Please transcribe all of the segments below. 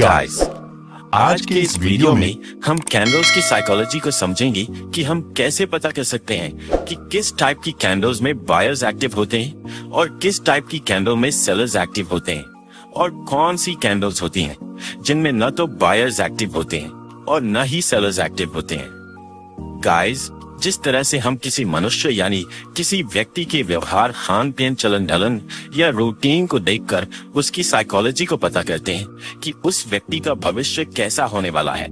Guys, आज के इस वीडियो में हम कैंडल्स की साइकोलॉजी को समझेंगे कि हम कैसे पता कर सकते हैं कि किस टाइप की कैंडल्स में बायर्स एक्टिव होते हैं और किस टाइप की कैंडल में सेलर्स एक्टिव होते हैं, और कौन सी कैंडल्स होती हैं जिनमें न तो बायर्स एक्टिव होते हैं और न ही सेलर्स एक्टिव होते हैं। गाइस, जिस तरह से हम किसी मनुष्य यानी किसी व्यक्ति के व्यवहार, खान पीन, चलन ढलन या रूटीन को देखकर उसकी साइकोलॉजी को पता करते हैं कि उस व्यक्ति का भविष्य कैसा होने वाला है,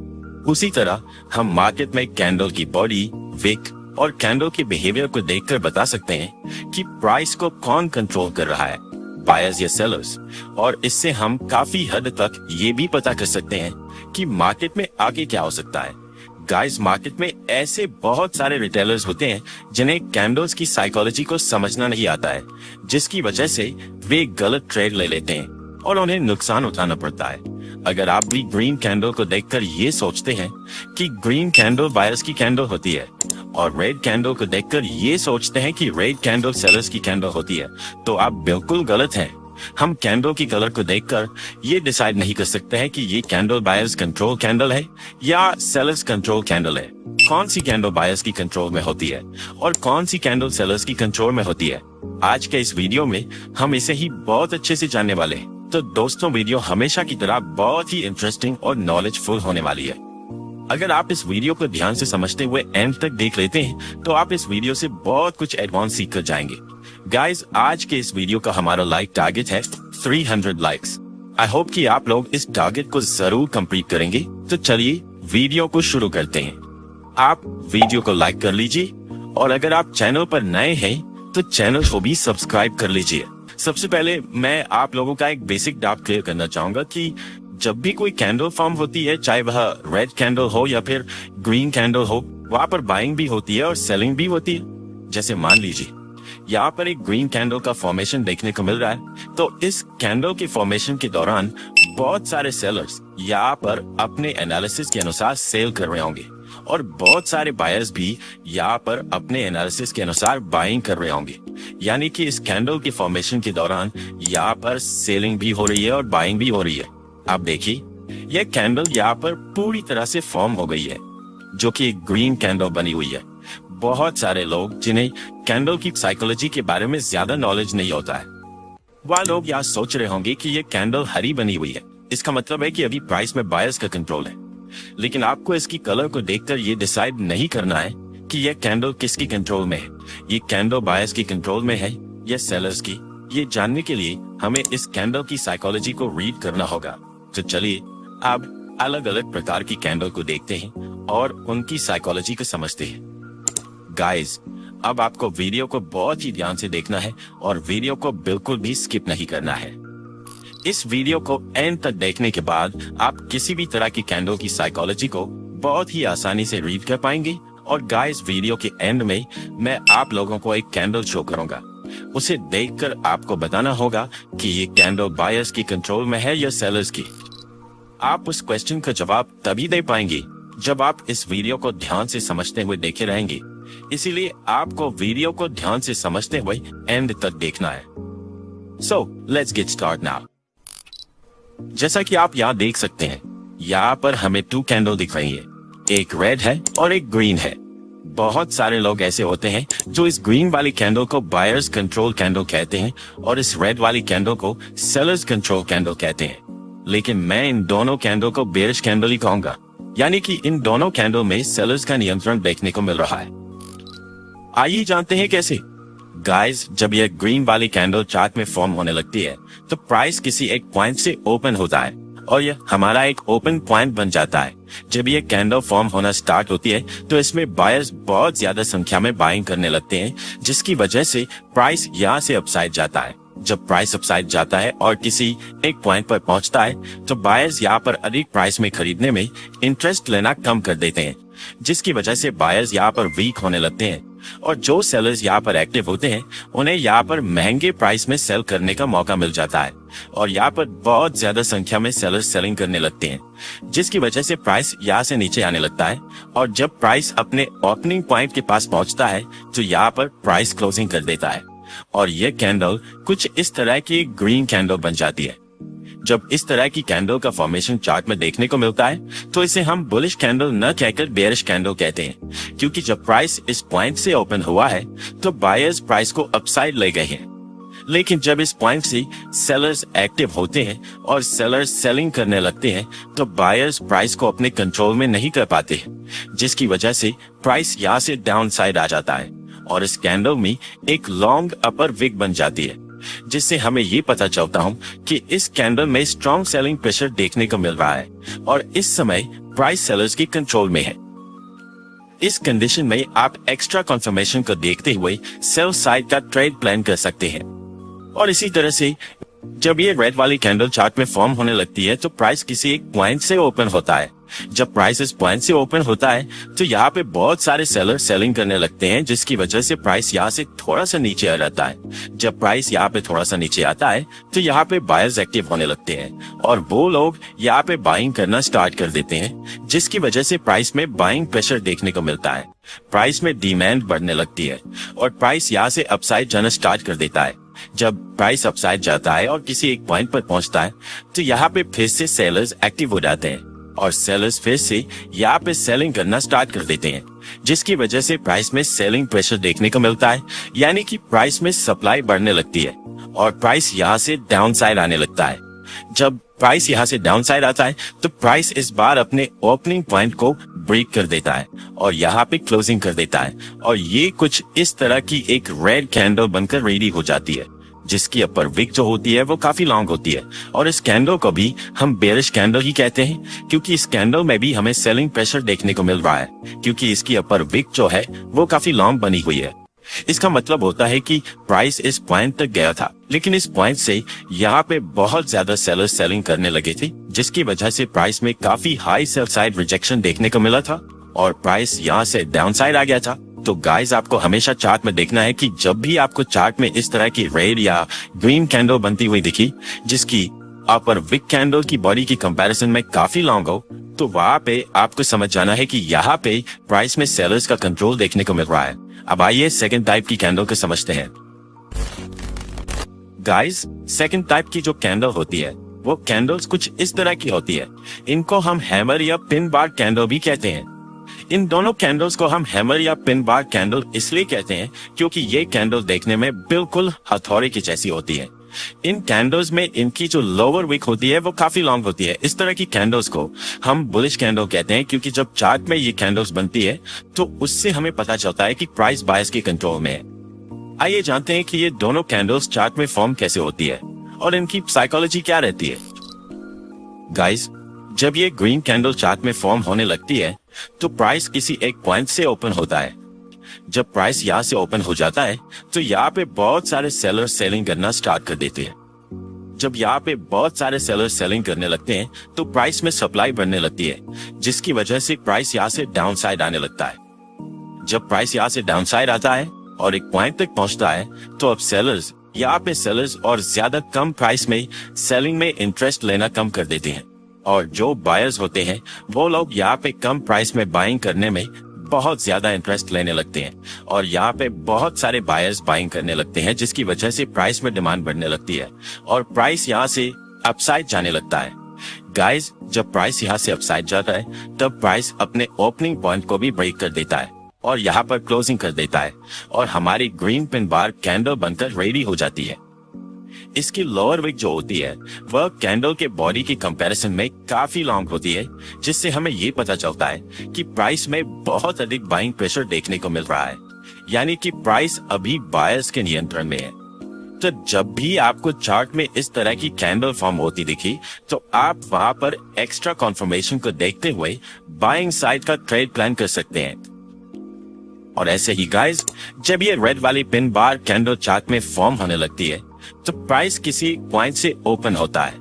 उसी तरह हम मार्केट में कैंडल की बॉडी, विक और कैंडल के बिहेवियर को देखकर बता सकते हैं कि प्राइस को कौन कंट्रोल कर रहा है, बायर्स या सेलर्स। और इससे हम काफी हद तक ये भी पता कर सकते हैं कि मार्केट में आगे क्या हो सकता है। गाइस, मार्केट में ऐसे बहुत सारे रिटेलर्स होते हैं जिन्हें कैंडल्स की साइकोलॉजी को समझना नहीं आता है, जिसकी वजह से वे गलत ट्रेड ले लेते हैं और उन्हें नुकसान उठाना पड़ता है। अगर आप भी ग्रीन कैंडल को देखकर ये सोचते हैं कि ग्रीन कैंडल बायर्स की कैंडल होती है और रेड कैंडल को देखकर ये सोचते हैं कि रेड कैंडल सेलर्स की कैंडल होती है, तो आप बिल्कुल गलत हैं। हम कैंडल की कलर को देखकर ये डिसाइड नहीं कर सकते हैं कि ये कैंडल बायर्स कंट्रोल कैंडल है या सेलर्स कंट्रोल कैंडल है। कौन सी कैंडल बायर्स की कंट्रोल में होती है और कौन सी कैंडल सेलर्स की कंट्रोल में होती है, आज के इस वीडियो में हम इसे ही बहुत अच्छे से जानने वाले हैं। तो दोस्तों, वीडियो हमेशा की तरह बहुत ही इंटरेस्टिंग और नॉलेजफुल होने वाली है। अगर आप इस वीडियो को ध्यान से समझते हुए एंड तक देख लेते हैं तो आप इस वीडियो से बहुत कुछ एडवांस सीख कर जाएंगे। गाइस, आज के इस वीडियो का हमारा लाइक टारगेट है 300 लाइक्स। आई होप कि आप लोग इस टारगेट को जरूर कंप्लीट करेंगे। तो चलिए वीडियो को शुरू करते हैं। आप वीडियो को लाइक कर लीजिए और अगर आप चैनल पर नए हैं तो चैनल को भी सब्सक्राइब कर लीजिए। सबसे पहले मैं आप लोगों का एक बेसिक डाउट क्लियर करना चाहूंगा कि जब भी कोई कैंडल फॉर्म होती है, चाहे वह रेड कैंडल हो या फिर ग्रीन कैंडल हो, वहां पर बाइंग भी होती है और सेलिंग भी होती है। जैसे मान लीजिए यहाँ पर एक ग्रीन कैंडल का फॉर्मेशन देखने को मिल रहा है, तो इस कैंडल के फॉर्मेशन के दौरान बहुत सारे सेलर्स यहाँ पर अपने एनालिसिस के अनुसार सेल कर रहे होंगे और बहुत सारे बायर्स भी यहाँ पर अपने एनालिसिस के अनुसार बाइंग कर रहे होंगे। यानी कि इस कैंडल के फॉर्मेशन के दौरान यहाँ पर सेलिंग भी हो रही है और बाइंग भी हो रही है। आप देखिए, यह कैंडल यहाँ पर पूरी तरह से फॉर्म हो गई है, जो कि एक ग्रीन कैंडल बनी हुई है। बहुत सारे लोग जिन्हें कैंडल की साइकोलॉजी के बारे में ज्यादा नॉलेज नहीं होता है, वह लोग यहाँ सोच रहे होंगे कि ये कैंडल हरी बनी हुई है, इसका मतलब है कि अभी प्राइस में बायर्स का कंट्रोल है। लेकिन आपको इसकी कलर को देखकर ये डिसाइड नहीं करना है कि यह कैंडल किसकी कंट्रोल में है, ये कैंडल बायर्स की कंट्रोल में है या सेलर्स की। ये जानने के लिए हमें इस कैंडल की साइकोलॉजी को रीड करना होगा। तो चलिए अब अलग अलग प्रकार की कैंडल को देखते हैं और उनकी साइकोलॉजी को समझते हैं। गाइस, अब आपको वीडियो को बहुत ही ध्यान से देखना है और वीडियो को बिल्कुल भी स्किप नहीं करना है। इस वीडियो को एंड तक देखने के बाद आप किसी भी तरह की कैंडल की साइकोलॉजी को बहुत ही आसानी से रीड कर पाएंगे। और गाइस, वीडियो के एंड में मैं आप लोगों को एक कैंडल शो करूंगा, उसे देखकर आपको बताना होगा कि ये कैंडल बायर्स की कंट्रोल में है या सेलर्स की। आप उस क्वेश्चन का जवाब तभी दे पाएंगे जब आप इस वीडियो को ध्यान से समझते हुए देखे रहेंगे। इसीलिए आपको वीडियो को ध्यान से समझते हुए एंड तक देखना है। So let's get start now. जैसा कि आप यहाँ देख सकते हैं, यहाँ पर हमें 2 कैंडल दिख रही है, एक रेड है और एक ग्रीन है। बहुत सारे लोग ऐसे होते हैं जो इस ग्रीन वाली कैंडल को बायर्स कंट्रोल कैंडल कहते हैं और इस रेड वाली कैंडल को सेलर्स कंट्रोल कैंडल कहते हैं। लेकिन मैं इन दोनों कैंडल को बेयरिश कैंडल ही कहूंगा, यानी कि इन दोनों कैंडल में सेलर्स का नियंत्रण देखने को मिल रहा है। आइए जानते हैं कैसे। गाइस, जब यह ग्रीन वाली कैंडल चार्ट में फॉर्म होने लगती है तो प्राइस किसी एक पॉइंट से ओपन होता है और यह हमारा एक ओपन पॉइंट बन जाता है। जब यह कैंडल फॉर्म होना स्टार्ट होती है तो इसमें बायर्स बहुत ज्यादा संख्या में बाइंग करने लगते हैं, जिसकी वजह से प्राइस यहाँ से अपसाइड जाता है। जब प्राइस अपसाइड जाता है और किसी एक पॉइंट पर पहुंचता है तो बायर्स यहाँ पर अधिक प्राइस में खरीदने में इंटरेस्ट लेना कम कर देते हैं, जिसकी वजह से बायर्स यहाँ पर वीक होने लगते हैं और जो सेलर्स यहाँ पर एक्टिव होते हैं उन्हें यहाँ पर महंगे प्राइस में सेल करने का मौका मिल जाता है और यहाँ पर बहुत ज्यादा संख्या में सेलर्स सेलिंग करने लगते हैं, जिसकी वजह से प्राइस यहाँ से नीचे आने लगता है। और जब प्राइस अपने ओपनिंग पॉइंट के पास पहुंचता है तो यहाँ पर प्राइस क्लोजिंग कर देता है और ये कैंडल कुछ इस तरह की ग्रीन कैंडल बन जाती है। जब इस तरह की कैंडल का फॉर्मेशन चार्ट में देखने को मिलता है तो इसे हम बुलिश कैंडल न कहकर बेयरिश कैंडल कहते हैं, क्योंकि जब प्राइस इस पॉइंट से ओपन हुआ है तो बायर्स प्राइस को अपसाइड ले गए हैं। लेकिन जब इस पॉइंट से सेलर्स एक्टिव होते हैं और सेलर्स सेलिंग करने लगते हैं तो बायर्स प्राइस को अपने कंट्रोल में नहीं कर पाते, जिसकी वजह से प्राइस यहाँ से डाउन साइड आ जाता है और इस कैंडल में एक लॉन्ग अपर विक बन जाती है, जिससे हमें ये पता चलता हूँ कि इस कैंडल में स्ट्रॉन्ग सेलिंग प्रेशर देखने को मिल रहा है और इस समय प्राइस सेलर्स की कंट्रोल में है। इस कंडीशन में आप एक्स्ट्रा कंफर्मेशन को देखते हुए सेल साइड का ट्रेड प्लान कर सकते हैं। और इसी तरह से जब ये रेड वाली कैंडल चार्ट में फॉर्म होने लगती है तो प्राइस किसी एक पॉइंट से ओपन होता है। जब प्राइस इस पॉइंट से ओपन होता है तो यहाँ पे बहुत सारे सेलर सेलिंग करने लगते हैं, जिसकी वजह से प्राइस यहाँ से थोड़ा सा नीचे आ जाता है। जब प्राइस यहाँ पे थोड़ा सा नीचे आता है तो यहाँ पे बायर्स एक्टिव होने लगते हैं और वो लोग यहाँ पे बाइंग करना स्टार्ट कर देते हैं, जिसकी वजह से प्राइस में बाइंग प्रेशर देखने को मिलता है। प्राइस में डिमांड बढ़ने लगती है और प्राइस यहाँ से अपसाइड जाना स्टार्ट कर देता है। जब प्राइस अपसाइड जाता है और किसी एक पॉइंट पर पहुंचता है तो यहाँ पे फिर से सेलर्स एक्टिव हो जाते हैं और सेलर्स फिर से यहाँ पे सेलिंग करना स्टार्ट कर देते हैं, जिसकी वजह से प्राइस में सेलिंग प्रेशर देखने को मिलता है, यानी कि प्राइस में सप्लाई बढ़ने लगती है और प्राइस यहाँ से डाउन साइड आने लगता है। जब प्राइस यहाँ से डाउन साइड आता है तो प्राइस इस बार अपने ओपनिंग पॉइंट को ब्रेक कर देता है और यहाँ पे क्लोजिंग कर देता है और ये कुछ इस तरह की एक रेड कैंडल बनकर रेडी हो जाती है, जिसकी अपर विक जो होती है वो काफी लॉन्ग होती है और इस कैंडल को भी हम बेयरिश कैंडल ही कहते हैं, क्योंकि इस कैंडल में भी हमें सेलिंग प्रेशर देखने को मिल रहा है, क्योंकि इसकी अपर विक जो है वो काफी लॉन्ग बनी हुई है। इसका मतलब होता है कि प्राइस इस पॉइंट तक गया था, लेकिन इस पॉइंट से यहाँ पे बहुत ज्यादा सेलर्स सेलिंग करने लगे थे, जिसकी वजह से प्राइस में काफी हाई सेल साइड रिजेक्शन देखने को मिला था और प्राइस यहाँ से डाउन साइड आ गया था। तो गाइस, आपको हमेशा चार्ट में देखना है कि जब भी आपको चार्ट में इस तरह की रेड या ग्रीन कैंडल बनती हुई दिखी, जिसकी अपर विक कैंडल की बॉडी की कंपैरिजन में काफी लॉन्ग हो, तो वहां पे आपको समझ जाना है कि यहाँ पे प्राइस में सेलर्स का कंट्रोल देखने को मिल रहा है। अब आइए सेकंड टाइप की कैंडल को समझते हैं। गाइस, सेकंड टाइप की जो कैंडल होती है वो कैंडल्स कुछ इस तरह की होती है। इनको हम हैमर या पिन बार कैंडल भी कहते हैं। इन दोनों कैंडल्स को हम हैमर या पिन बार कैंडल इसलिए कहते हैं क्योंकि ये कैंडल देखने में बिल्कुल हथौड़े की जैसी होती है। इन कैंडल्स में इनकी जो लोअर विक होती है वो काफी लॉन्ग होती है। इस तरह की कैंडल्स को हम बुलिश कैंडल कहते हैं, क्योंकि जब चार्ट में ये कैंडल्स बनती है तो उससे हमें पता चलता है कि प्राइस बायर्स के कंट्रोल में है। आइए जानते हैं कि ये दोनों कैंडल्स चार्ट में फॉर्म कैसे होती है और इनकी साइकोलॉजी क्या रहती है। गाइस, जब ये ग्रीन कैंडल चार्ट में फॉर्म होने लगती है तो प्राइस किसी एक पॉइंट से ओपन होता है। जब प्राइस यहाँ से ओपन हो जाता है तो यहाँ पे बहुत सारे सेलर सेलिंग करना स्टार्ट कर देते हैं। जब यहाँ पे बहुत सारे सेलर सेलिंग करने लगते हैं तो प्राइस में सप्लाई बढ़ने लगती है, जिसकी वजह से प्राइस यहाँ से डाउन साइड आने लगता है। जब प्राइस यहाँ से डाउन साइड आता है और एक पॉइंट तक पहुंचता है तो अब सेलर्स यहाँ पे सेलर्स और ज्यादा कम प्राइस में सेलिंग में इंटरेस्ट लेना कम कर देते हैं और जो बायर्स होते हैं वो लोग यहाँ पे कम प्राइस में बाइंग करने में बहुत ज्यादा इंटरेस्ट लेने लगते हैं और यहाँ पे बहुत सारे बायर्स बाइंग करने लगते हैं, जिसकी वजह से प्राइस में डिमांड बढ़ने लगती है और प्राइस यहाँ से अपसाइड जाने लगता है। गाइस, जब प्राइस यहाँ से अपसाइड जाता है तब प्राइस अपने ओपनिंग पॉइंट को भी ब्रेक कर देता है और यहाँ पर क्लोजिंग कर देता है और हमारी ग्रीन पिन बार कैंडल बनकर रेडी हो जाती है। इसकी लोअर विक जो होती है वह कैंडल के बॉडी की कंपैरिजन में काफी लॉन्ग होती है, जिससे हमें ये पता चलता है कि प्राइस में बहुत अधिक बाइंग प्रेशर देखने को मिल रहा है, यानी कि प्राइस अभी बायर्स के नियंत्रण में है। तो जब भी आपको चार्ट में इस तरह की कैंडल फॉर्म होती दिखी तो आप वहां पर एक्स्ट्रा कॉन्फर्मेशन को देखते हुए बाइंग साइड का ट्रेड प्लान कर सकते हैं। और ऐसे ही गाइस, जब ये रेड वाली पिन बार कैंडल चार्ट में फॉर्म होने लगती है तो प्राइस किसी पॉइंट से ओपन होता है।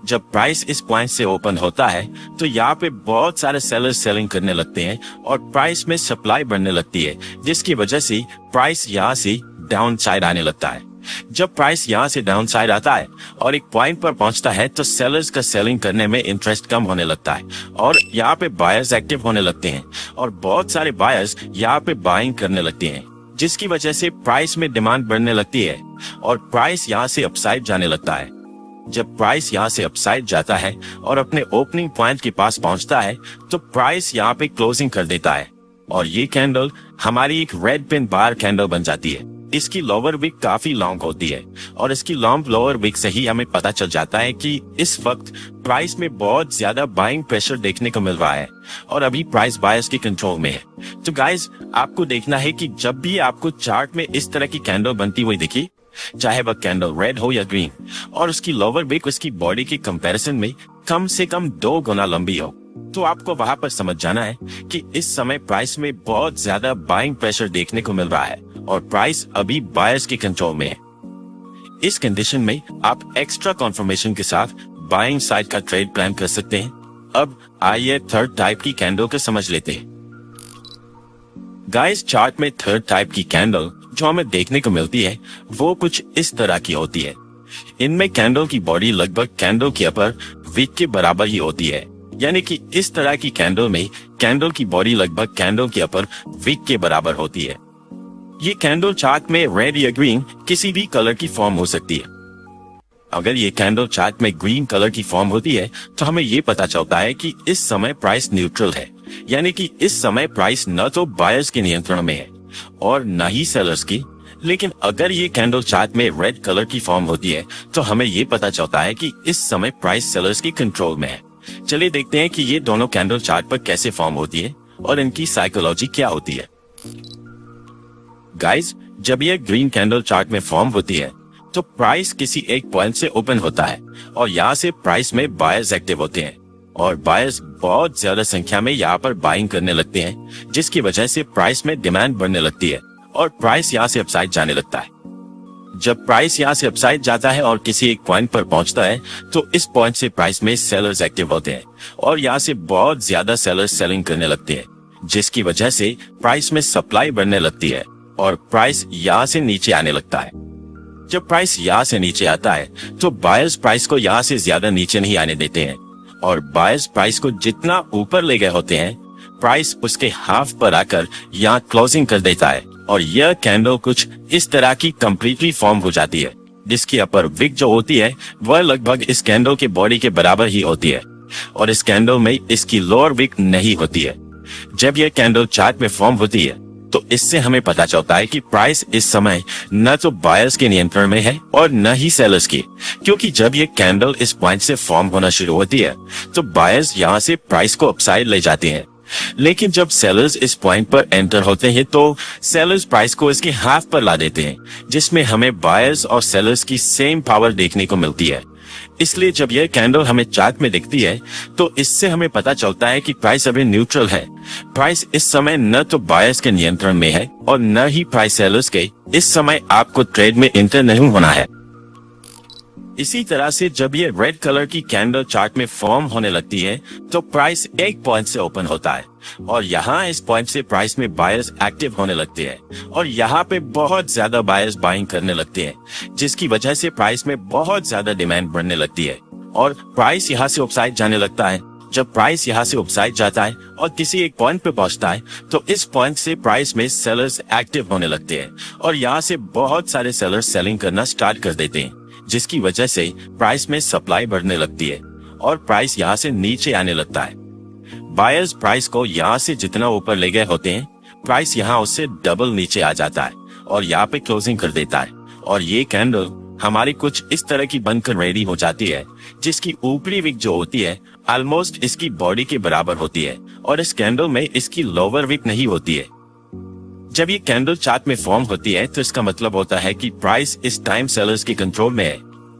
जब प्राइस इस पॉइंट से ओपन होता है तो यहाँ पे बहुत सारे सेलर्स सेलिंग करने लगते हैं और प्राइस में सप्लाई बढ़ने लगती है, जिसकी वजह से प्राइस यहाँ से डाउन साइड आने लगता है। जब प्राइस यहाँ से डाउन साइड आता है और एक पॉइंट पर पहुंचता है तो सेलर्स का सेलिंग करने में इंटरेस्ट कम होने लगता है और यहाँ पे बायर्स एक्टिव होने लगते हैं और बहुत सारे बायर्स यहाँ पे बाइंग करने लगते हैं, जिसकी वजह से प्राइस में डिमांड बढ़ने लगती है और प्राइस यहाँ से अपसाइड जाने लगता है। जब प्राइस यहाँ से अपसाइड जाता है और अपने ओपनिंग पॉइंट के पास पहुंचता है तो प्राइस यहाँ पे क्लोजिंग कर देता है और ये कैंडल हमारी एक रेड पिन बार कैंडल बन जाती है। इसकी लोअर विक काफी लॉन्ग होती है और इसकी लॉन्ग लोअर विक से ही हमें पता चल जाता है कि इस वक्त प्राइस में बहुत ज्यादा बाइंग प्रेशर देखने को मिल रहा है और अभी प्राइस बायर्स के कंट्रोल में है। तो गाइस, आपको देखना है कि जब भी आपको चार्ट में इस तरह की कैंडल बनती हुई दिखी, चाहे वह कैंडल रेड हो या ग्रीन, और उसकी लोअर विक उसकी बॉडी के कंपैरिजन में कम से कम 2 गुना लंबी हो, तो आपको वहां पर समझ जाना है कि इस समय प्राइस में बहुत ज्यादा बाइंग प्रेशर देखने को मिल रहा है और प्राइस अभी बायर्स के कंट्रोल में है। इस कंडीशन में आप एक्स्ट्रा कंफर्मेशन के साथ बाइंग साइड का ट्रेड प्लान कर सकते हैं। अब आइए थर्ड टाइप की कैंडल को समझ लेते हैं। गाइस, चार्ट में थर्ड टाइप की कैंडल जो हमें देखने को मिलती है वो कुछ इस तरह की होती है। इनमें कैंडल की बॉडी लगभग कैंडल के अपर विक के बराबर ही होती है, यानी कि इस तरह की कैंडल में कैंडल की बॉडी लगभग कैंडल के अपर विक के बराबर होती है। ये कैंडल चार्ट में रेड या ग्रीन किसी भी कलर की फॉर्म हो सकती है। अगर ये कैंडल चार्ट में ग्रीन कलर की फॉर्म होती है तो हमें ये पता चलता है कि इस समय प्राइस न्यूट्रल है, यानी कि इस समय प्राइस न तो बायर्स के नियंत्रण में है और न ही सेलर्स की। लेकिन अगर ये कैंडल चार्ट में रेड कलर की फॉर्म होती है तो हमें ये पता चलता है कि इस समय प्राइस सेलर्स की कंट्रोल में है। चलिए देखते हैं कि ये दोनों कैंडल चार्ट पर कैसे फॉर्म होती है और इनकी साइकोलॉजी क्या होती है। गाइस, जब ये ग्रीन कैंडल चार्ट में फॉर्म होती है तो प्राइस किसी एक पॉइंट से ओपन होता है और यहाँ से प्राइस में बायर्स एक्टिव होते हैं और बायर्स बहुत ज्यादा संख्या में यहाँ पर बाइंग करने लगते हैं, जिसकी वजह से प्राइस में डिमांड बढ़ने लगती है और प्राइस यहाँ से अपसाइड जाने लगता है। जब प्राइस यहाँ से अपसाइड जाता है और किसी एक पॉइंट पर पहुंचता है तो इस पॉइंट से प्राइस में सेलर्स एक्टिव होते हैं और यहाँ से बहुत ज्यादा सेलर्स सेलिंग करने लगते हैं, जिसकी वजह से प्राइस में सप्लाई बढ़ने लगती है और प्राइस यहाँ से नीचे आने लगता है। जब प्राइस यहाँ से नीचे आता है तो बायर्स प्राइस को यहाँ से ज्यादा नीचे नहीं आने देते हैं और बायर्स प्राइस को जितना ऊपर ले गए होते हैं प्राइस उसके हाफ पर आकर यहाँ क्लोजिंग कर देता है और यह कैंडल कुछ इस तरह की कंप्लीटली फॉर्म हो जाती है, जिसकी अपर विक जो होती है वह लगभग इस कैंडल के बॉडी के बराबर ही होती है और इस कैंडल में इसकी लोअर विक नहीं होती है। जब यह कैंडल चार्ट में फॉर्म होती है तो इससे हमें पता चलता है कि प्राइस इस समय न तो बायर्स के नियंत्रण में है और न ही सेलर्स की, क्योंकि जब ये कैंडल इस पॉइंट से फॉर्म होना शुरू होती है तो बायर्स यहाँ से प्राइस को अपसाइड ले जाते हैं। लेकिन जब सेलर्स इस पॉइंट पर एंटर होते हैं तो सेलर्स प्राइस को इसके हाफ पर ला देते हैं, जिसमें हमें बायर्स और सेलर्स की सेम पावर देखने को मिलती है। इसलिए जब यह कैंडल हमें चार्ट में दिखती है तो इससे हमें पता चलता है कि प्राइस अभी न्यूट्रल है। प्राइस इस समय न तो बायर्स के नियंत्रण में है और न ही प्राइस सेलर्स के। इस समय आपको ट्रेड में इंटर नहीं होना है। इसी तरह से जब ये रेड कलर की कैंडल चार्ट में फॉर्म होने लगती है तो प्राइस एक पॉइंट से ओपन होता है और यहाँ इस पॉइंट से प्राइस में बायर्स एक्टिव होने लगते हैं और यहाँ पे बहुत ज्यादा बायर्स बाइंग करने लगते हैं, जिसकी वजह से प्राइस में बहुत ज्यादा डिमांड बढ़ने लगती है और प्राइस यहाँ से अपसाइड जाने लगता है। जब प्राइस यहाँ से अपसाइड जाता है और किसी एक पॉइंट पे पहुंचता है तो इस पॉइंट से प्राइस में सेलर्स एक्टिव होने लगते हैं और यहाँ से बहुत सारे सेलर्स सेलिंग करना स्टार्ट कर देते हैं, जिसकी वजह से प्राइस में सप्लाई बढ़ने लगती है और प्राइस यहाँ से नीचे आने लगता है। बायर्स प्राइस को यहाँ से जितना ऊपर ले गए होते हैं प्राइस यहाँ उससे डबल नीचे आ जाता है और यहाँ पे क्लोजिंग कर देता है और ये कैंडल हमारी कुछ इस तरह की बनकर रेडी हो जाती है, जिसकी ऊपरी विक जो होती है ऑलमोस्ट इसकी बॉडी के बराबर होती है और इस कैंडल में इसकी लोअर विक नहीं होती है। जब ये कैंडल चार्ट में फॉर्म होती है तो इसका मतलब होता है कि प्राइस इस टाइम सेलर्स के कंट्रोल में है,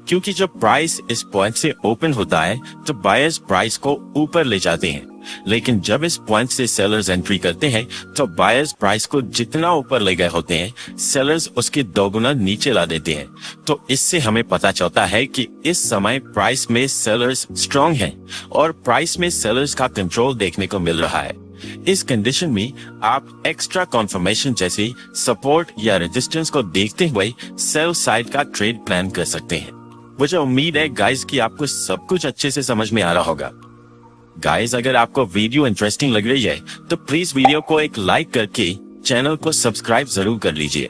क्योंकि जब प्राइस इस पॉइंट से ओपन होता है तो बायर्स प्राइस को ऊपर ले जाते हैं, लेकिन जब इस पॉइंट से सेलर्स एंट्री करते हैं तो बायर्स प्राइस को जितना ऊपर ले गए होते हैं सेलर्स उसके दोगुना नीचे ला देते हैं। तो इससे हमें पता चलता है कि इस समय प्राइस में सेलर्स स्ट्रांग हैं और प्राइस में सेलर्स का कंट्रोल देखने को मिल रहा है। इस कंडीशन में आप एक्स्ट्रा कॉन्फर्मेशन जैसे सपोर्ट या रेजिस्टेंस को देखते हुए सेल साइड का ट्रेड प्लान कर सकते हैं। मुझे उम्मीद है गाइस कि आपको सब कुछ अच्छे से समझ में आ रहा होगा। गाइस, अगर आपको वीडियो इंटरेस्टिंग लग रही है तो प्लीज वीडियो को एक लाइक करके चैनल को सब्सक्राइब जरूर कर लीजिए।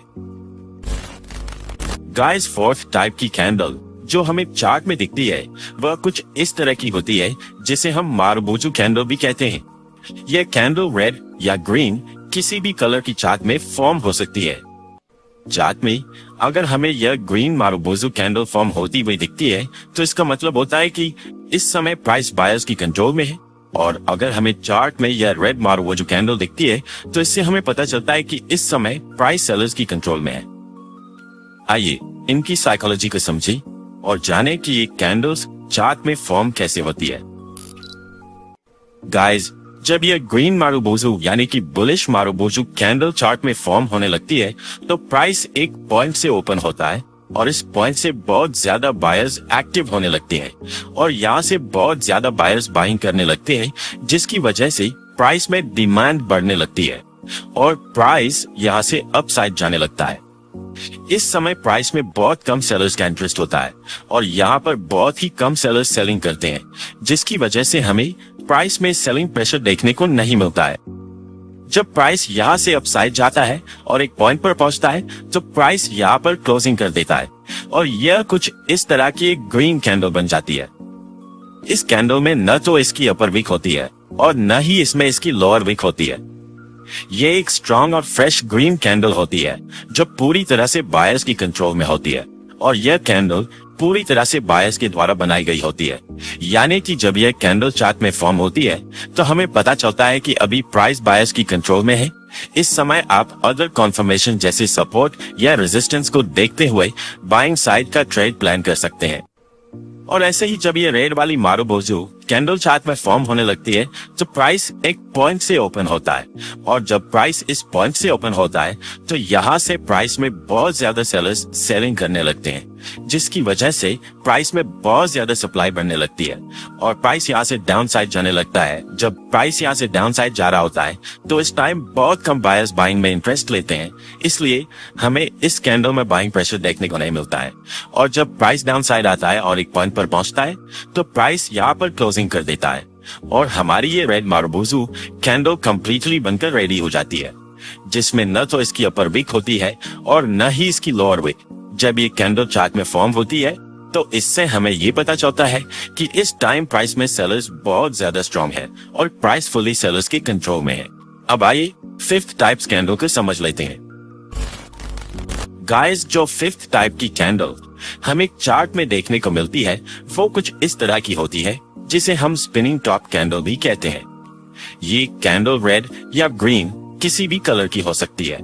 गाइस, फोर्थ टाइप की कैंडल जो हमें चार्ट में दिखती है वह कुछ इस तरह की होती है, जिसे हम मारुबोजू कैंडल भी कहते हैं। यह कैंडल रेड या ग्रीन किसी भी कलर की चार्ट में फॉर्म हो सकती है। चार्ट में अगर हमें यह ग्रीन मारुबोजू कैंडल फॉर्म होती हुई दिखती है तो इसका मतलब होता है कि इस समय प्राइस बायर्स की कंट्रोल में है, और अगर हमें चार्ट में यह रेड मारुबोजू कैंडल दिखती है तो इससे हमें पता चलता है कि इस समय प्राइस सेलर्स की कंट्रोल में है। आइए इनकी साइकोलॉजी को समझें और जाने कि ये कैंडल्स चार्ट में फॉर्म कैसे होती है। गाइस, जब यह ग्रीन मारुबोजू यानी कि बुलिश मारुबोजू कैंडल चार्ट में फॉर्म होने लगती है तो प्राइस एक पॉइंट से ओपन होता है और इस पॉइंट से बहुत ज्यादा बायर्स एक्टिव होने लगते हैं और यहाँ से बहुत ज्यादा बायर्स बाइंग करने लगते हैं, जिसकी वजह से प्राइस में डिमांड बढ़ने लगती है और प्राइस यहाँ से अपसाइड जाने लगता है। इस समय प्राइस में बहुत कम सेलर्स का इंटरेस्ट होता है और यहाँ पर बहुत ही कम सेलर्स सेलिंग करते हैं, जिसकी वजह से हमें प्राइस में सेलिंग प्रेशर देखने को नहीं मिलता है। जब प्राइस यहाँ से अपसाइड जाता है और एक पॉइंट पर पहुंचता है तो प्राइस यहाँ पर क्लोजिंग कर देता है और यह कुछ इस तरह की एक ग्रीन कैंडल बन जाती है। इस कैंडल में न तो इसकी अपर विक होती है और न ही इसमें इसकी लोअर विक होती है। ये एक स्ट्रॉन्ग और फ्रेश ग्रीन कैंडल होती है जो पूरी तरह से बायर्स की कंट्रोल में होती है और यह कैंडल पूरी तरह से बायर्स के द्वारा बनाई गई होती है। यानी कि जब यह कैंडल चार्ट में फॉर्म होती है तो हमें पता चलता है कि अभी प्राइस बायर्स की कंट्रोल में है। इस समय आप अदर कॉन्फर्मेशन जैसे सपोर्ट या रेजिस्टेंस को देखते हुए बाइंग साइड का ट्रेड प्लान कर सकते हैं। और ऐसे ही जब ये रेड वाली मारुबोजू कैंडल चार्ट में फॉर्म होने लगती है तो प्राइस एक पॉइंट से ओपन होता है और जब प्राइस इस पॉइंट से ओपन होता है तो यहाँ से प्राइस में बहुत ज्यादा सेलर्स सेलिंग करने लगते हैं, जिसकी वजह से प्राइस में बहुत ज्यादा सप्लाई बढ़ने लगती है और प्राइस यहाँ से डाउन साइड जाने लगता है। जब प्राइस यहाँ से डाउन साइड जा रहा होता है तो इस टाइम बहुत कम बायर्स बाइंग में इंटरेस्ट लेते हैं, इसलिए हमें इस कैंडल में बाइंग प्रेशर देखने को नहीं मिलता है। और जब प्राइस डाउन साइड आता है और एक पॉइंट पर पहुंचता है तो प्राइस यहाँ पर क्लोजिंग कर देता है और हमारी ये रेड मारुबोजू कैंडल कंप्लीटली बनकर रेडी हो जाती है, जिसमें न तो इसकी अपर विक होती है और न ही इसकी लोअर विक। जब ये कैंडल चार्ट में फॉर्म होती है तो इससे हमें ये पता चलता है कि इस टाइम प्राइस में सेलर्स बहुत ज्यादा स्ट्रॉन्ग है और प्राइस फुली सेलर्स के कंट्रोल में है। अब आइए फिफ्थ टाइप कैंडल को समझ लेते हैं। गाइस, जो फिफ्थ टाइप की कैंडल हमें चार्ट में देखने को मिलती है वो कुछ इस तरह की होती है, जिसे हम स्पिनिंग टॉप कैंडल भी कहते हैं। ये कैंडल रेड या ग्रीन किसी भी कलर की हो सकती है।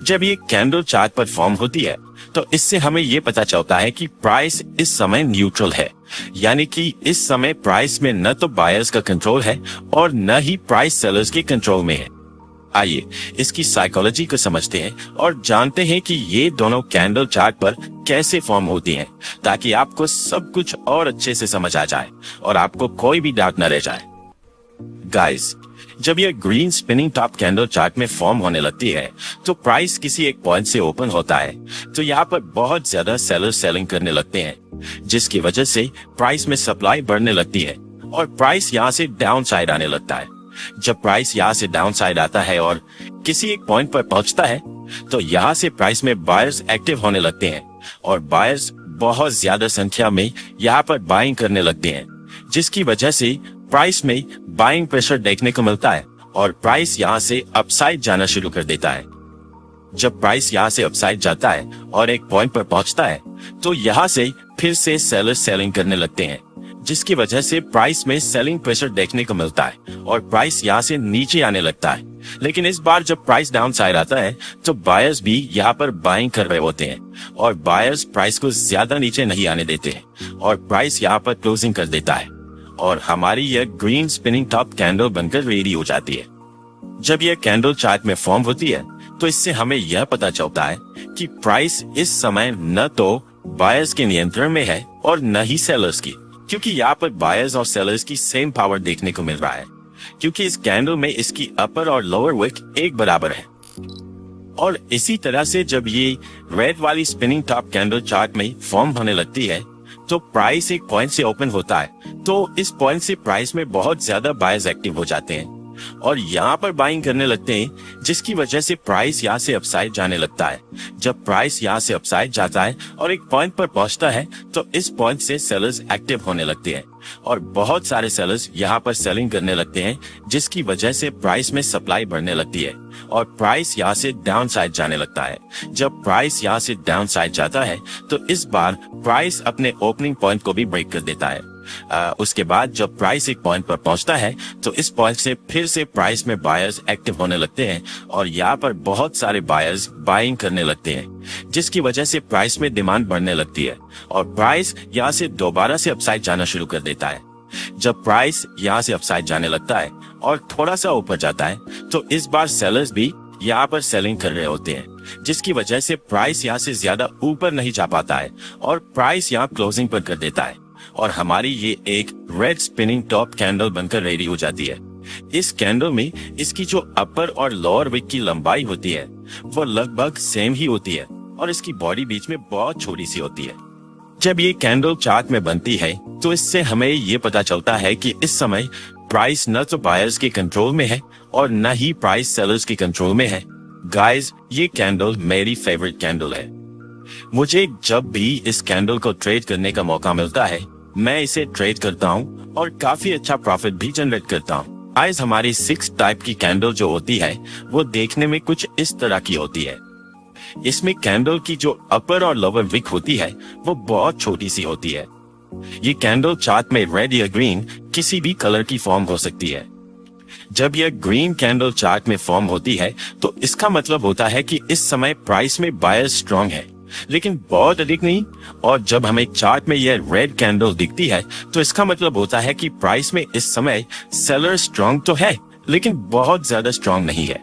जब ये कैंडल चार्ट पर फॉर्म होती है तो इससे हमें ये पता चलता है कि प्राइस इस समय न्यूट्रल है, यानी कि इस समय प्राइस में न तो बायर्स का कंट्रोल है और न ही प्राइस सेलर्स के कंट्रोल में है। आइए इसकी साइकोलॉजी को समझते हैं और जानते हैं कि ये दोनों कैंडल चार्ट पर कैसे फॉर्म होती हैं, ताकि आपको सब कुछ और अच्छे से समझ आ जाए और आपको कोई भी डाउट न रह जाए। गाइस, जब यह green spinning top candle chart में फॉर्म होने लगती है तो प्राइस किसी एक पॉइंट से ओपन होता है तो यहाँ पर बहुत ज्यादा सेलर सेलिंग करने लगते हैं, जिसकी वजह से प्राइस में सप्लाई बढ़ने लगती है और प्राइस यहाँ से डाउन साइड आने लगता है। जब प्राइस यहाँ से डाउन साइड आता है और किसी एक पॉइंट पर पहुंचता है तो यहाँ से प्राइस में बायर्स एक्टिव होने लगते हैं और बायर्स बहुत ज्यादा संख्या में यहाँ पर बाइंग करने लगते हैं, जिसकी वजह से प्राइस में बाइंग प्रेशर देखने को मिलता है और प्राइस यहाँ से अपसाइड जाना शुरू कर देता है। जब प्राइस यहाँ से अपसाइड जाता है और एक पॉइंट पर पहुंचता है तो यहाँ से फिर से सेलर्स सेलिंग करने लगते हैं, जिसकी वजह से प्राइस में सेलिंग प्रेशर देखने को मिलता है और प्राइस यहाँ से नीचे आने लगता है। लेकिन इस बार जब प्राइस डाउन साइड आता है तो बायर्स भी यहाँ पर बाइंग कर रहे होते हैं और बायर्स प्राइस को ज्यादा नीचे नहीं आने देते हैं और प्राइस यहाँ पर क्लोजिंग कर देता है और हमारी यह ग्रीन स्पिनिंग टॉप कैंडल बनकर रेडी हो जाती है। जब यह कैंडल चार्ट में फॉर्म होती है तो इससे हमें यह पता चलता है कि प्राइस इस समय न तो बायर्स के नियंत्रण में है और न ही सेलर्स की, क्योंकि यहाँ पर बायर्स और सेलर्स की सेम पावर देखने को मिल रहा है, क्योंकि इस कैंडल में इसकी अपर और लोअर विक एक बराबर है। और इसी तरह से जब ये रेड वाली स्पिनिंग टॉप कैंडल चार्ट में फॉर्म होने लगती है तो प्राइस एक पॉइंट से ओपन होता है तो इस पॉइंट से प्राइस में बहुत ज्यादा बायर्स एक्टिव हो जाते हैं और यहाँ पर बाइंग करने लगते हैं, जिसकी वजह से प्राइस यहाँ से अपसाइड जाने लगता है। जब प्राइस यहाँ से अपसाइड जाता है और एक पॉइंट पर पहुंचता है तो इस पॉइंट से सेलर्स एक्टिव होने लगते हैं और बहुत सारे सेलर्स यहाँ पर सेलिंग करने लगते हैं, जिसकी वजह से प्राइस में सप्लाई बढ़ने लगती है और प्राइस यहाँ से डाउन साइड जाने लगता है। जब प्राइस यहाँ से डाउन साइड जाता है तो इस बार प्राइस अपने ओपनिंग पॉइंट को भी ब्रेक कर देता है। उसके बाद जब प्राइस एक पॉइंट पर पहुंचता है तो इस पॉइंट से फिर से प्राइस में बायर्स एक्टिव होने लगते हैं और यहाँ पर बहुत सारे बायर्स बाइंग करने लगते हैं, जिसकी वजह से प्राइस में डिमांड बढ़ने लगती है और प्राइस यहाँ से दोबारा से अपसाइड जाना शुरू कर देता है। जब प्राइस यहाँ से अपसाइड जाने लगता है और थोड़ा सा ऊपर जाता है तो इस बार सेलर्स भी यहाँ पर सेलिंग कर रहे होते हैं, जिसकी वजह से प्राइस यहाँ से ज्यादा ऊपर नहीं जा पाता है और प्राइस यहाँ क्लोजिंग पर कर देता है और हमारी ये एक रेड स्पिनिंग टॉप कैंडल बनकर रेडी हो जाती है। इस कैंडल में इसकी जो अपर और लोअर विक की लंबाई होती है वो लगभग सेम ही होती है और इसकी बॉडी बीच में बहुत छोटी सी होती है। जब ये कैंडल चार्ट में बनती है तो इससे हमें ये पता चलता है कि इस समय प्राइस न तो बायर्स के कंट्रोल में है और न ही प्राइस सेलर्स के कंट्रोल में है। गाइस, ये कैंडल मेरी फेवरेट कैंडल है। मुझे जब भी इस कैंडल को ट्रेड करने का मौका मिलता है मैं इसे ट्रेड करता हूँ और काफी अच्छा प्रॉफिट भी जनरेट करता हूँ। गाइस, हमारी 6 टाइप की कैंडल जो होती है वो देखने में कुछ इस तरह की होती है। इसमें कैंडल की जो अपर और लोअर विक होती है वो बहुत छोटी सी होती है। ये कैंडल चार्ट में रेड या ग्रीन किसी भी कलर की फॉर्म हो सकती है। जब यह ग्रीन कैंडल चार्ट में फॉर्म होती है तो इसका मतलब होता है कि इस समय प्राइस में बायर्स स्ट्रांग है, लेकिन बहुत अधिक नहीं। और जब हमें चार्ट में यह रेड कैंडल दिखती है तो इसका मतलब होता है कि प्राइस में इस समय सेलर स्ट्रांग तो है लेकिन बहुत ज्यादा स्ट्रांग नहीं है।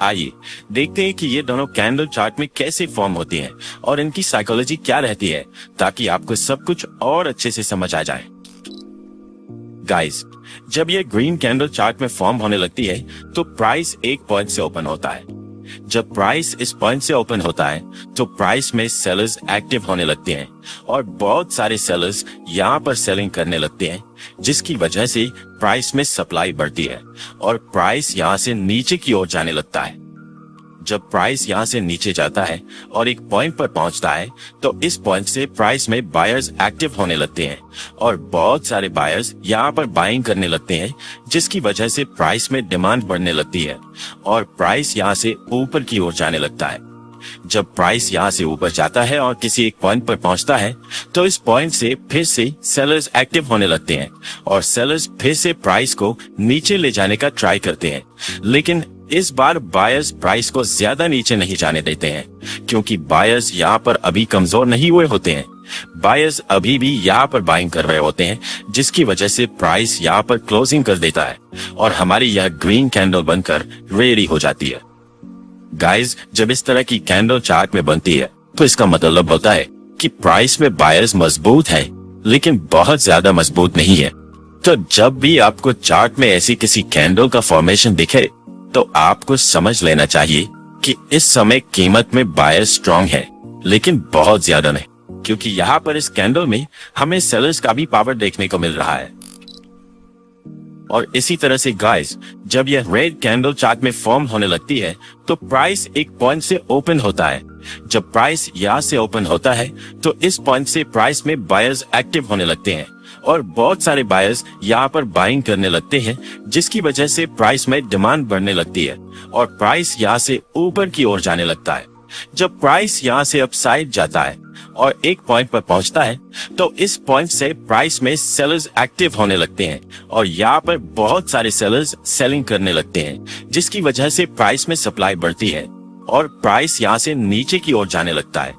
आइए देखते हैं कि ये दोनों कैंडल चार्ट में कैसे फॉर्म होती हैं और इनकी साइकोलॉजी क्या रहती है, ताकि आपको सब कुछ और अच्छे से समझ आ जाए। गाइस, जब ये ग्रीन कैंडल चार्ट में फॉर्म होने लगती है तो प्राइस एक पॉइंट से ओपन होता है। जब प्राइस इस पॉइंट से ओपन होता है तो प्राइस में सेलर्स एक्टिव होने लगते हैं और बहुत सारे सेलर्स यहाँ पर सेलिंग करने लगते हैं, जिसकी वजह से प्राइस में सप्लाई बढ़ती है और प्राइस यहाँ से नीचे की ओर जाने लगता है। जब प्राइस यहाँ से नीचे जाता है और एक पॉइंट पर पहुंचता है तो इस पॉइंट से प्राइस में बायर्स एक्टिव होने लगते हैं और बहुत सारे बायर्स यहाँ पर बाइंग करने लगते हैं, जिसकी वजह से प्राइस में डिमांड बढ़ने लगती है और प्राइस यहाँ से ऊपर की ओर जाने लगता है। जब प्राइस यहाँ से ऊपर जाता है और किसी एक पॉइंट पर पहुंचता है तो इस पॉइंट से फिर से सेलर्स एक्टिव होने लगते हैं और सेलर्स फिर से प्राइस को नीचे ले जाने का ट्राई करते हैं, लेकिन इस बार बायर्स प्राइस को ज्यादा नीचे नहीं जाने देते हैं, क्योंकि बायर्स यहाँ पर अभी कमजोर नहीं हुए होते हैं। बायर्स अभी भी यहाँ पर बाइंग कर रहे होते हैं, जिसकी वजह से प्राइस यहाँ पर क्लोजिंग कर देता है और हमारी यह ग्रीन कैंडल बनकर रेडी हो जाती है। गाइस, जब इस तरह की कैंडल चार्ट में बनती है तो इसका मतलब होता है कि प्राइस में बायर्स मजबूत है, लेकिन बहुत ज्यादा मजबूत नहीं है। तो जब भी आपको चार्ट में ऐसी किसी कैंडल का फॉर्मेशन दिखे तो आपको समझ लेना चाहिए कि इस समय कीमत में बायर स्ट्रांग है, लेकिन बहुत ज्यादा नहीं, क्योंकि यहाँ पर इस कैंडल में हमें सेलर्स का भी पावर देखने को मिल रहा है। और इसी तरह से गाइस, जब यह रेड कैंडल चार्ट में फॉर्म होने लगती है तो प्राइस एक पॉइंट से ओपन होता है। जब प्राइस यहाँ से ओपन होता है तो इस पॉइंट से प्राइस में बायर्स एक्टिव होने लगते हैं और बहुत सारे बायर्स यहाँ पर बाइंग करने लगते हैं, जिसकी वजह से प्राइस में डिमांड बढ़ने लगती है और प्राइस यहाँ से ऊपर की ओर जाने लगता है। जब प्राइस यहाँ से अपसाइड जाता है और एक पॉइंट पर पहुंचता है तो इस पॉइंट से प्राइस में सेलर्स एक्टिव होने लगते हैं और यहाँ पर बहुत सारे सेलर्स सेलिंग करने लगते हैं, जिसकी वजह से प्राइस में सप्लाई बढ़ती है और प्राइस यहाँ से नीचे की ओर जाने लगता है।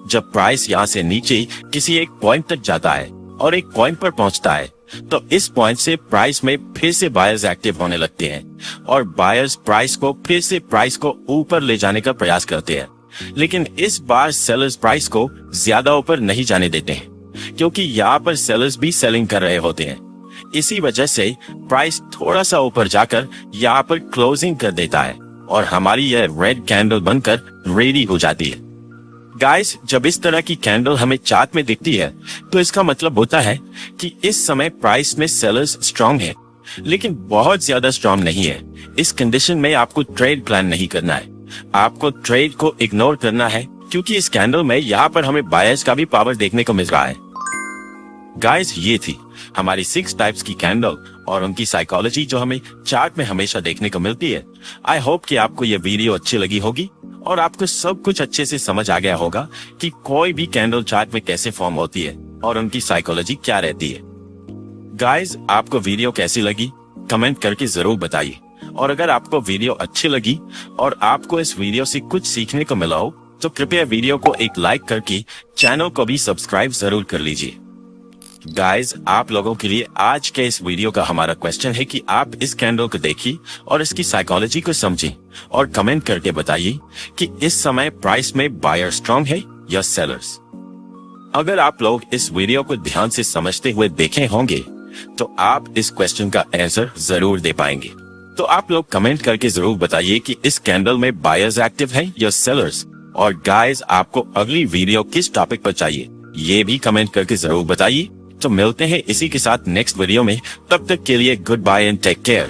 जब प्राइस यहाँ से नीचे किसी एक पॉइंट तक जाता है और एक पॉइंट पर पहुंचता है तो इस पॉइंट से प्राइस में फिर से बायर्स एक्टिव होने लगते हैं और बायर्स प्राइस को फिर से प्राइस को ऊपर ले जाने का प्रयास करते हैं, लेकिन इस बार सेलर्स प्राइस को ज्यादा ऊपर नहीं जाने देते हैं, क्योंकि यहाँ पर सेलर्स भी सेलिंग कर रहे होते हैं। इसी वजह से प्राइस थोड़ा सा ऊपर जाकर यहाँ पर क्लोजिंग कर देता है और हमारी यह रेड कैंडल बनकर रेडी हो जाती है। गाइस, जब इस तरह की कैंडल हमें चार्ट में दिखती है तो इसका मतलब होता है कि इस समय प्राइस में सेलर्स स्ट्रांग है, लेकिन बहुत ज्यादा स्ट्रांग नहीं है। इस कंडीशन में आपको ट्रेड प्लान नहीं करना है, आपको ट्रेड को इग्नोर करना है, क्योंकि इस कैंडल में यहाँ पर हमें बायर्स का भी पावर देखने को मिल रहा है। गाइस, ये थी हमारी 6 टाइप्स की कैंडल और उनकी साइकोलॉजी जो हमें चार्ट में हमेशा देखने को मिलती है। आई होप कि आपको ये वीडियो अच्छी लगी होगी और आपको सब कुछ अच्छे से समझ आ गया होगा कि कोई भी कैंडल चार्ट में कैसे फॉर्म होती है और उनकी साइकोलॉजी क्या रहती है। गाइस, आपको वीडियो कैसी लगी कमेंट करके जरूर बताइए, और अगर आपको वीडियो अच्छी लगी और आपको इस वीडियो से कुछ सीखने को मिला हो तो कृपया वीडियो को एक लाइक करके चैनल को भी सब्सक्राइब जरूर कर लीजिए। गाइस, आप लोगों के लिए आज के इस वीडियो का हमारा क्वेश्चन है कि आप इस कैंडल को देखिए और इसकी साइकोलॉजी को समझें और कमेंट करके बताइए कि इस समय प्राइस में बायर स्ट्रांग है या सेलर्स। अगर आप लोग इस वीडियो को ध्यान से समझते हुए देखे होंगे तो आप इस क्वेश्चन का आंसर जरूर दे पाएंगे। तो आप लोग कमेंट करके जरूर बताइए कि इस कैंडल में बायर्स एक्टिव हैं या सेलर्स। और गाइस, आपको अगली वीडियो किस टॉपिक पर चाहिए ये भी कमेंट करके जरूर बताइए। तो मिलते हैं इसी के साथ नेक्स्ट वीडियो में, तब तक के लिए goodbye and take care.